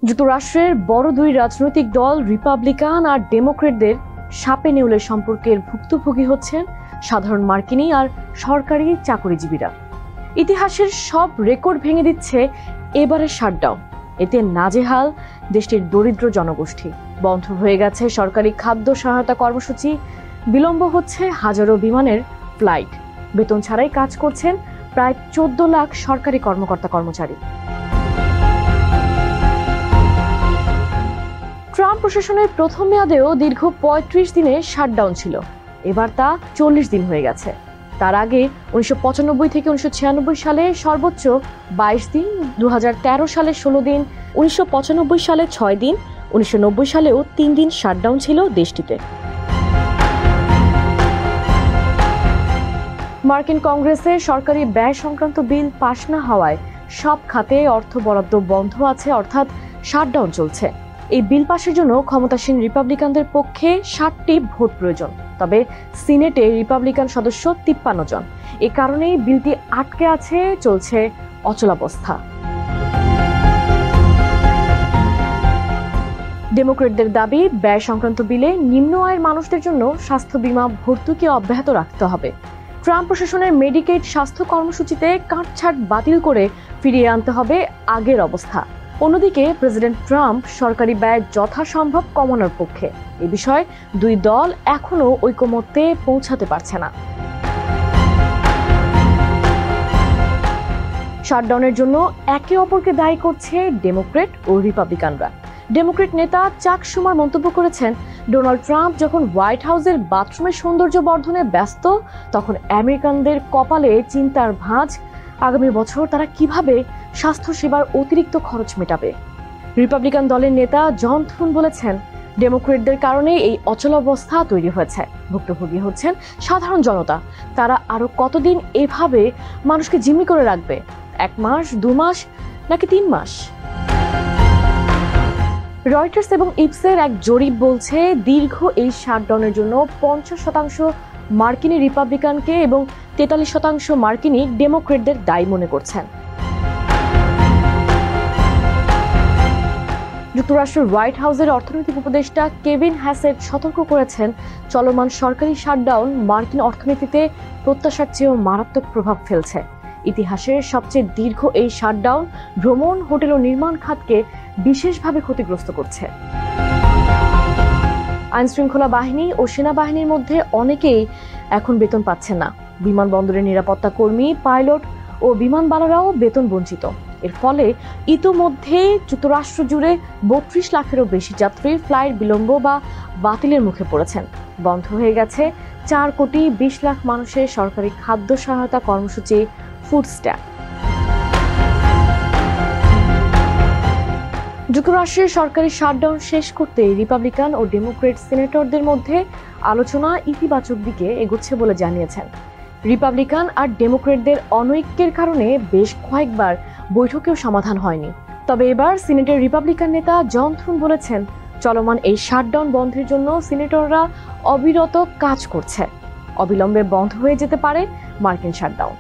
যুক্তরাষ্ট্রের বড় দুই রাজনৈতিক দল রিপাবলিকান আর ডেমোক্রেটদের সাপে নেউলের সম্পর্কের ভুক্তভোগী হচ্ছেন সাধারণ মার্কিনী আর সরকারি চাকরিজীবীরা। ইতিহাসের সব রেকর্ড ভেঙে দিচ্ছে এবারের শাটডাউন। এতে নাজেহাল দেশটির দরিদ্র জনগোষ্ঠী। বন্ধ হয়ে গেছে সরকারি খাদ্য সহায়তা কর্মসূচি, বিলম্ব হচ্ছে হাজারো বিমানের ফ্লাইট, বেতন ছাড়াই কাজ করছেন প্রায় 14 লাখ সরকারি কর্মকর্তা কর্মচারী। ট্রাম্প প্রশাসনের প্রথম মেয়াদেও দীর্ঘ ৩৫ দিনের শাটডাউন ছিল, এবার তা ৪০ দিন হয়ে গেছে। তার আগে ১৯৯৫ থেকে ১৯৯৬ সালে সর্বোচ্চ ২২ দিন, ২০১৩ সালে ১৬ দিন, ১৯৯৫ সালে ৬ দিন, ১৯৯০ সালেও ৩ দিন শাটডাউন ছিল দেশটিতে। মার্কিন কংগ্রেসে সরকারি ব্যয় সংক্রান্ত বিল পাশ না হওয়ায় সব খাতে অর্থ বরাদ্দ বন্ধ আছে, অর্থাৎ শাটডাউন চলছে। এই বিল পাশের জন্য ক্ষমতাসীন রিপাবলিকানদের পক্ষে ৬০টি ভোট প্রয়োজন, তবে সিনেটে রিপাবলিকান সদস্য ৫৩ জন। এ কারণেই বিলটি আটকে আছে, চলছে অচলাবস্থা। ডেমোক্রেটদের দাবি, ব্যয় সংক্রান্ত বিলে নিম্ন আয়ের মানুষদের জন্য স্বাস্থ্য বীমা ভর্তুকি অব্যাহত রাখতে হবে। ট্রাম্প প্রশাসনের মেডিকেড স্বাস্থ্য কর্মসূচিতে কাটছাঁট বাতিল করে ফিরিয়ে আনতে হবে আগের অবস্থা। অন্যদিকে প্রেসিডেন্ট ট্রাম্প সরকারি ব্যয় যথাসম্ভব কমানোর পক্ষে। এ বিষয়ে দুই দল এখনও ঐকমত্যে পৌঁছাতে পারছে না। শাটডাউনের জন্য একে অপরকে দায়ী করছে ডেমোক্রেট ও রিপাবলিকানরা। ডেমোক্রেট নেতা চাক শুমার মন্তব্য করেছেন, ডোনাল্ড ট্রাম্প যখন হোয়াইট হাউসের বাথরুমের সৌন্দর্য বর্ধনে ব্যস্ত, তখন আমেরিকানদের কপালে চিন্তার ভাঁজ, আগামী বছর তারা কিভাবে স্বাস্থ্যসেবার অতিরিক্ত খরচ মেটাবে। রিপাবলিকান দলের নেতা জন থুন বলেছেন, ডেমোক্রেটদের কারণে এই অচলাবস্থা তৈরি হয়েছে। ভুক্তভোগী হচ্ছেন সাধারণ জনতা। তারা আরো কতদিন এভাবে মানুষকে জিম্মি করে রাখবে? 1 মাস, 2 মাস, নাকি 3 মাস? রয়টার্স এবং ইপসের এক জরিপ বলছে, দীর্ঘ এই শাটডাউনের জন্য ৫০% মার্কিনী রিপাবলিকানকে এবং ৪৩% মার্কিনী ডেমোক্রেটদের দায়ী মনে করছেন। যুক্তরাষ্ট্রের হোয়াইট হাউসের অর্থনৈতিক উপদেষ্টা কেভিন হ্যাসেট সতর্ক করেছেন, চলমান সরকারি শাটডাউন মার্কিন অর্থনীতিতে প্রত্যাশার চেয়েও মারাত্মক প্রভাব ফেলছে। ইতিহাসের সবচেয়ে দীর্ঘ এই শাটডাউন ভ্রমণ, হোটেল ও নির্মাণ খাতকে বিশেষভাবে ক্ষতিগ্রস্ত করছে। আইনশৃঙ্খলা বাহিনী ও সেনাবাহিনীর মধ্যে অনেকেই এখন বেতন পাচ্ছেন না। বিমানবন্দরের নিরাপত্তা কর্মী, পাইলট ও বিমানবালারাও বেতন বঞ্চিত। এর ফলে ইতোমধ্যে যুক্তরাষ্ট্র জুড়ে ৩২ লাখেরও বেশি যাত্রী ফ্লাইট বিলম্ব বা বাতিলের মুখে পড়েছেন। বন্ধ হয়ে গেছে ৪,২০,০০,০০০ মানুষের সরকারি খাদ্য সহায়তা কর্মসূচি ফুড স্ট্যাম্প। যুক্তরাষ্ট্রের সরকারি শাটডাউন শেষ করতে রিপাবলিকান ও ডেমোক্রেট সিনেটরদের মধ্যে আলোচনা ইতিবাচক দিকে এগোচ্ছে বলে জানিয়েছেন। রিপাবলিকান আর ডেমোক্রেটদের অনৈক্যের কারণে বেশ কয়েকবার বৈঠকেও সমাধান হয়নি। তবে এবার সিনেটের রিপাবলিকান নেতা জন থুন বলেছেন, চলমান এই শাটডাউন বন্ধের জন্য সিনেটররা অবিরত কাজ করছে। অবিলম্বে বন্ধ হয়ে যেতে পারে মার্কিন শাটডাউন।